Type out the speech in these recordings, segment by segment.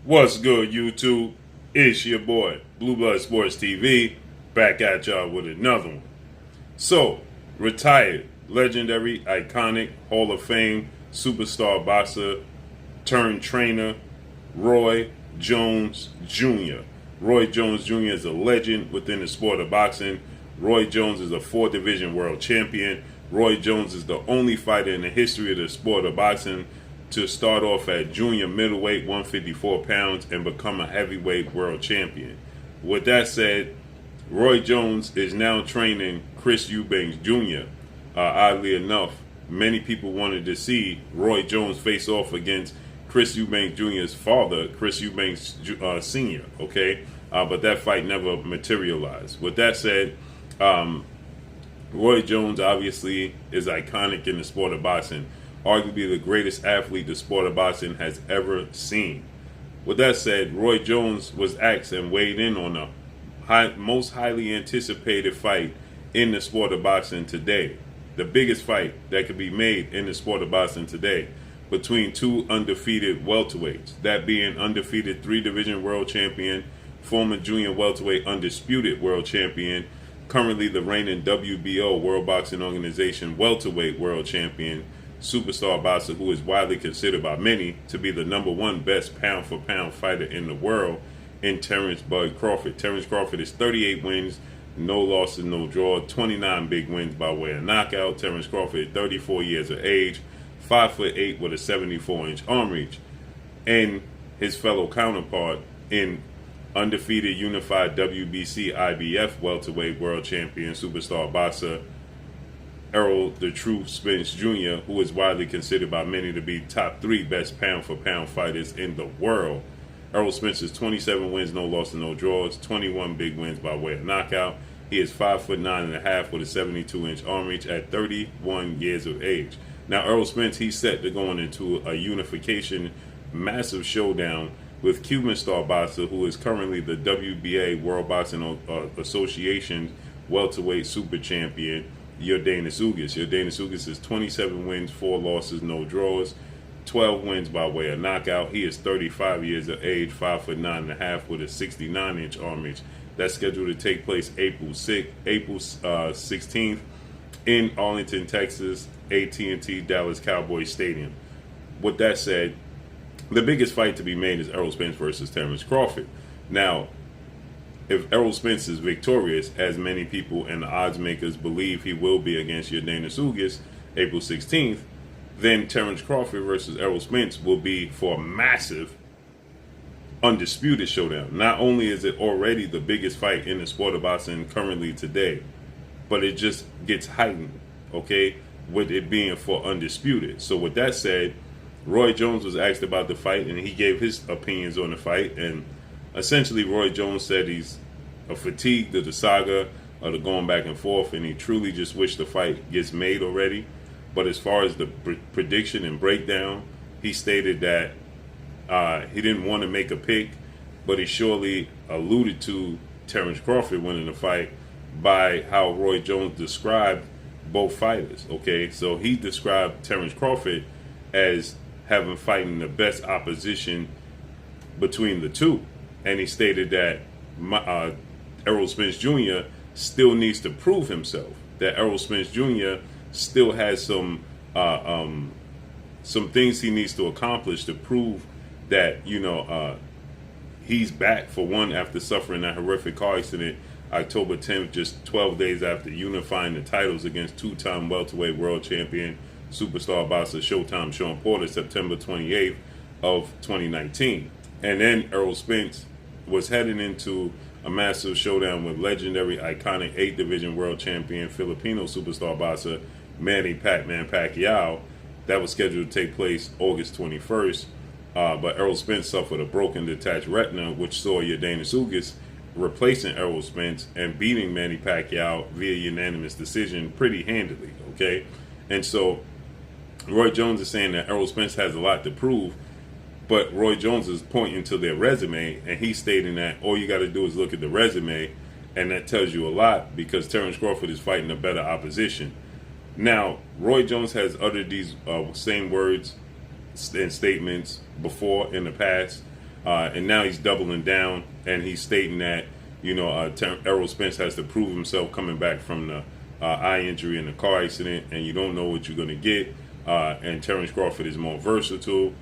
What's good, YouTube? It's your boy, Blue Blood Sports TV, back at y'all with another one. So, retired, legendary, iconic, Hall of Fame, superstar boxer, turned trainer, Roy Jones Jr. Roy Jones Jr. is a legend within the sport of boxing. Roy Jones is a 4-division world champion. Roy Jones is the only fighter in the history of the sport of boxing to start off at junior middleweight, 154 pounds, and become a heavyweight world champion. With that said, Roy Jones is now training Chris Eubanks Jr. Oddly enough, many people wanted to see Roy Jones face off against Chris Eubanks Jr.'s father, Chris Eubanks Sr., okay? But that fight never materialized. With that said, Roy Jones obviously is iconic in the sport of boxing. Arguably the greatest athlete the sport of boxing has ever seen. With that said, Roy Jones was asked and weighed in on the most highly anticipated fight in the sport of boxing today. The biggest fight that could be made in the sport of boxing today between two undefeated welterweights. That being undefeated 3-division world champion, former junior welterweight undisputed world champion, currently the reigning WBO, World Boxing Organization welterweight world champion, superstar boxer who is widely considered by many to be the #1 best pound-for-pound fighter in the world in Terence Bud Crawford. Terence Crawford is 38 wins, no losses, no draw, 29 big wins by way of knockout. Terence Crawford, 34 years of age, 5'8" with a 74-inch arm reach. And his fellow counterpart in undefeated unified WBC IBF welterweight world champion superstar boxer Errol "The Truth" Spence Jr., who is widely considered by many to be top 3 best pound-for-pound fighters in the world. Errol Spence is 27 wins, no losses, no draws, 21 big wins by way of knockout. He is 5'9.5" with a 72-inch arm reach at 31 years of age. Now, Errol Spence, he's set to going into a unification, massive showdown with Cuban star boxer who is currently the WBA, World Boxing Association welterweight super champion, Yordenis Ugas. Yordenis Ugas is 27 wins, 4 losses, no draws, 12 wins by way of knockout. He is 35 years of age, 5'9.5" with a 69-inch arm reach. That's scheduled to take place April 16th in Arlington, Texas, AT&T Dallas Cowboys Stadium. With that said, the biggest fight to be made is Errol Spence versus Terence Crawford. Now, if Errol Spence is victorious, as many people and the odds makers believe he will be against Yordenis Ugas April 16th, then Terence Crawford versus Errol Spence will be for a massive, undisputed showdown. Not only is it already the biggest fight in the sport of boxing currently today, but it just gets heightened, okay, with it being for undisputed. So with that said, Roy Jones was asked about the fight, and he gave his opinions on the fight, and essentially Roy Jones said he's fatigued of the saga of the going back and forth, and he truly just wished the fight gets made already. But as far as the prediction and breakdown, he stated that he didn't want to make a pick, but he surely alluded to Terence Crawford winning the fight by how Roy Jones described both fighters. Okay, so he described Terence Crawford as having fighting the best opposition between the two, and he stated that Errol Spence Jr. still needs to prove himself. That Errol Spence Jr. still has some things he needs to accomplish to prove that he's back, for one, after suffering that horrific car accident October 10th, just 12 days after unifying the titles against 2-time welterweight world champion superstar boxer Showtime Shawn Porter September 28th of 2019. And then Errol Spence was heading into a massive showdown with legendary, iconic 8-division world champion Filipino superstar boxer Manny "Pac-Man" Pacquiao. That was scheduled to take place August 21st, but Errol Spence suffered a broken detached retina, which saw Yordenis Ugas replacing Errol Spence and beating Manny Pacquiao via unanimous decision pretty handily, okay? And so Roy Jones is saying that Errol Spence has a lot to prove, but Roy Jones is pointing to their resume, and he's stating that all you got to do is look at the resume, and that tells you a lot, because Terence Crawford is fighting a better opposition. Now, Roy Jones has uttered these same words and statements before in the past, And now he's doubling down, and he's stating that, Errol Spence has to prove himself coming back from the eye injury in the car accident, and you don't know what you're going to get. And Terence Crawford is more versatile.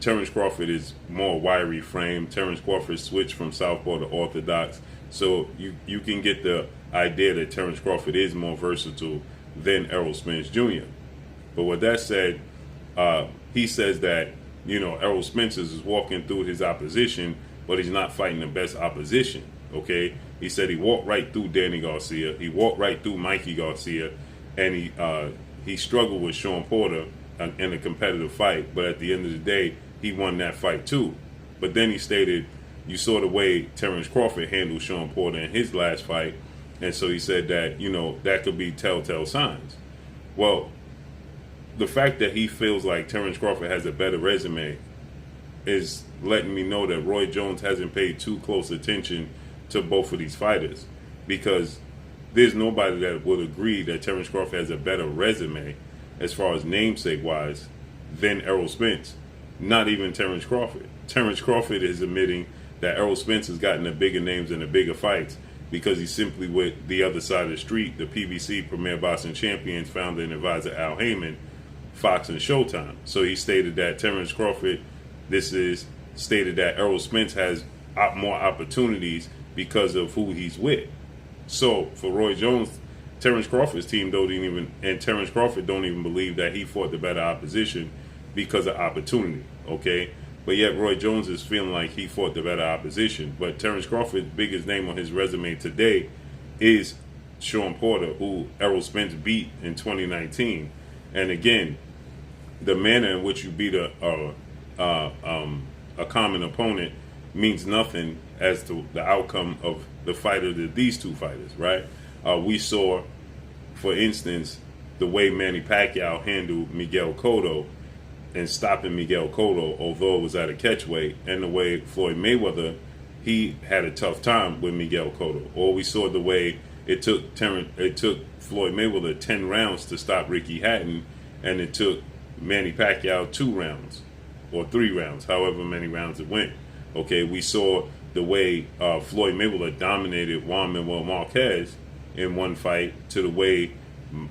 Terence Crawford is more wiry frame. Terence Crawford switched from southpaw to orthodox. So you can get the idea that Terence Crawford is more versatile than Errol Spence Jr. But with that said, he says that, Errol Spence is walking through his opposition, but he's not fighting the best opposition. Okay? He said he walked right through Danny Garcia. He walked right through Mikey Garcia. And he struggled with Sean Porter in a competitive fight. But at the end of the day, he won that fight too. But then he stated, you saw the way Terence Crawford handled Sean Porter in his last fight. And so he said that, that could be telltale signs. Well, the fact that he feels like Terence Crawford has a better resume is letting me know that Roy Jones hasn't paid too close attention to both of these fighters, because there's nobody that would agree that Terence Crawford has a better resume as far as namesake wise than Errol Spence. Not even Terence Crawford. Terence Crawford is admitting that Errol Spence has gotten the bigger names and the bigger fights because he's simply with the other side of the street, the PBC Premier Boxing Champions founder and advisor Al Heyman, Fox and Showtime. So he stated that Terence Crawford, stated that Errol Spence has more opportunities because of who he's with. So for Roy Jones, Terence Crawford's team Terence Crawford don't even believe that he fought the better opposition because of opportunity. Okay, but yet Roy Jones is feeling like he fought the better opposition. But Terence Crawford's biggest name on his resume today is Sean Porter, who Errol Spence beat in 2019. And again, the manner in which you beat a common opponent means nothing as to the outcome of the fight of these two fighters, right? We saw, for instance, the way Manny Pacquiao handled Miguel Cotto and stopping Miguel Cotto, although it was at a catchweight, and the way Floyd Mayweather, he had a tough time with Miguel Cotto. Or we saw the way it took Floyd Mayweather 10 rounds to stop Ricky Hatton, and it took Manny Pacquiao 2 rounds or 3 rounds, however many rounds it went. Okay, we saw the way Floyd Mayweather dominated Juan Manuel Marquez in one fight, to the way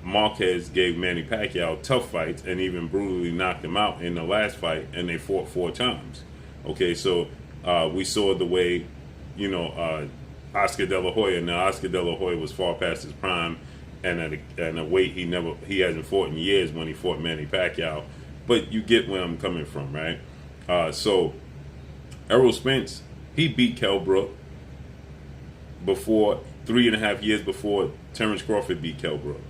Marquez gave Manny Pacquiao tough fights and even brutally knocked him out in the last fight, and they fought 4 times. Okay, so we saw the way, Oscar De La Hoya. Now, Oscar De La Hoya was far past his prime, and at a weight he hasn't fought in years when he fought Manny Pacquiao. But you get where I'm coming from, right? So Errol Spence, he beat Kell Brook before 3.5 years before Terence Crawford beat Kell Brook.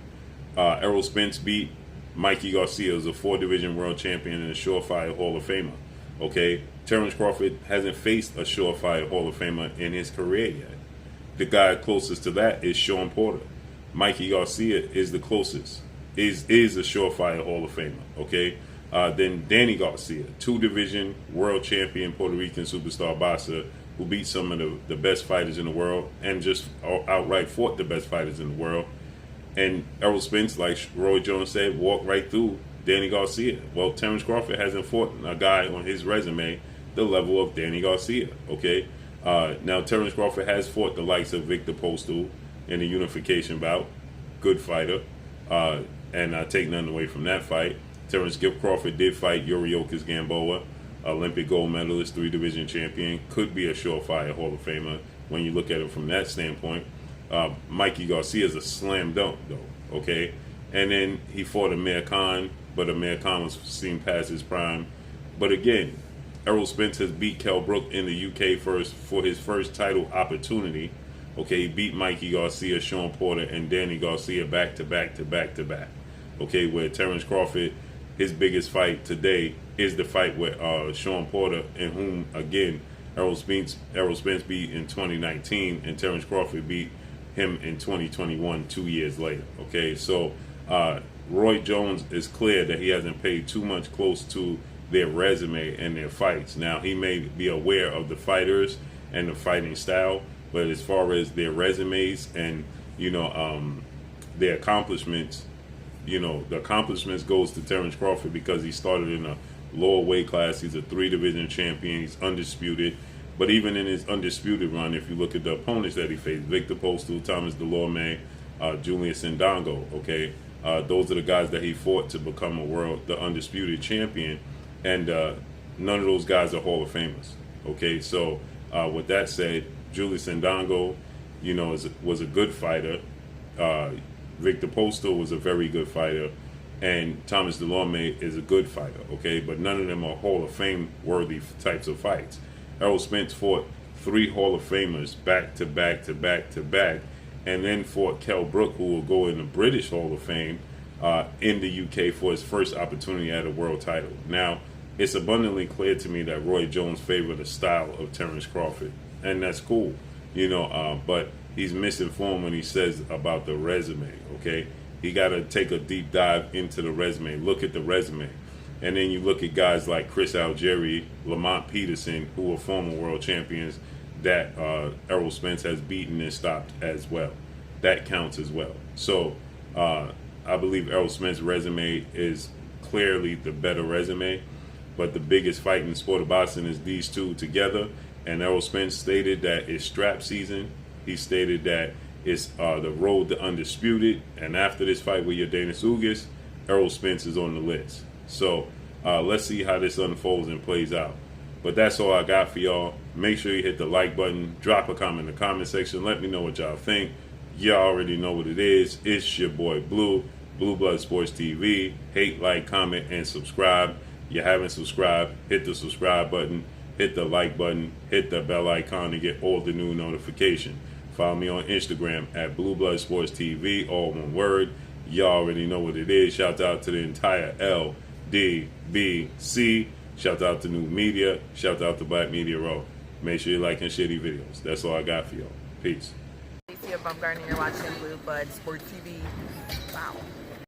Errol Spence beat Mikey Garcia, who's a 4-division world champion and a surefire Hall of Famer. Okay, Terence Crawford hasn't faced a surefire Hall of Famer in his career yet. The guy closest to that is Sean Porter. Mikey Garcia is the closest, is a surefire Hall of Famer. Okay, then Danny Garcia, 2-division world champion Puerto Rican superstar boxer who beat some of the best fighters in the world and just outright fought the best fighters in the world. And Errol Spence, like Roy Jones said, walked right through Danny Garcia. Well, Terence Crawford hasn't fought a guy on his resume the level of Danny Garcia. Okay, now Terence Crawford has fought the likes of Victor Postal in the unification bout. Good fighter, and I take nothing away from that fight. Terence Crawford did fight Yuriorkis Gamboa, Olympic gold medalist, 3-division champion, could be a surefire Hall of Famer when you look at it from that standpoint. Mikey Garcia is a slam dunk, though, okay? And then he fought Amir Khan, but Amir Khan was seen past his prime. But again, Errol Spence has beat Kell Brook in the UK for his first title opportunity. Okay, he beat Mikey Garcia, Sean Porter, and Danny Garcia back to back to back to back. Okay, where Terence Crawford, his biggest fight today is the fight with Sean Porter, and whom, again, Errol Spence beat in 2019, and Terence Crawford beat him in 2021, 2 years later. Okay, so Roy Jones is clear that he hasn't paid too much close to their resume and their fights. Now, he may be aware of the fighters and the fighting style, but as far as their resumes and, their accomplishments, the accomplishments goes to Terence Crawford because he started in a lower weight class. He's a 3-division champion. He's undisputed. But even in his undisputed run, if you look at the opponents that he faced, Victor Postal, Thomas Delorme, Julius Ndongo, okay, those are the guys that he fought to become the undisputed champion. And none of those guys are Hall of Famers, okay? So with that said, Julius Ndongo, you know, was a good fighter. Victor Postal was a very good fighter. And Thomas Delorme is a good fighter, okay? But none of them are Hall of Fame worthy types of fights. Errol Spence fought 3 Hall of Famers back to back to back to back, and then fought Kell Brook, who will go in the British Hall of Fame in the UK for his first opportunity at a world title. Now, it's abundantly clear to me that Roy Jones favored the style of Terence Crawford, and that's cool, you know, but he's misinformed when he says about the resume, okay? He got to take a deep dive into the resume, look at the resume. And then you look at guys like Chris Algieri, Lamont Peterson, who are former world champions that Errol Spence has beaten and stopped as well. That counts as well. So I believe Errol Spence's resume is clearly the better resume. But the biggest fight in the sport of boxing is these two together. And Errol Spence stated that it's strap season. He stated that it's the road to undisputed. And after this fight with Yordenis Ugas, Errol Spence is on the list. So let's see how this unfolds and plays out. But that's all I got for y'all. Make sure you hit the like button. Drop a comment in the comment section. Let me know what y'all think. Y'all already know what it is. It's your boy Blue, Blue Blood Sports TV. Hate, like, comment, and subscribe. You haven't subscribed, hit the subscribe button. Hit the like button. Hit the bell icon to get all the new notifications. Follow me on Instagram at Blue Blood Sports TV, all one word. Y'all already know what it is. Shout out to the entire LDBC. Shout out to New Media. Shout out to Black Media Row. Make sure you like and share these videos. That's all I got for y'all. Peace. You're watching Blue Blood Sports TV. Wow.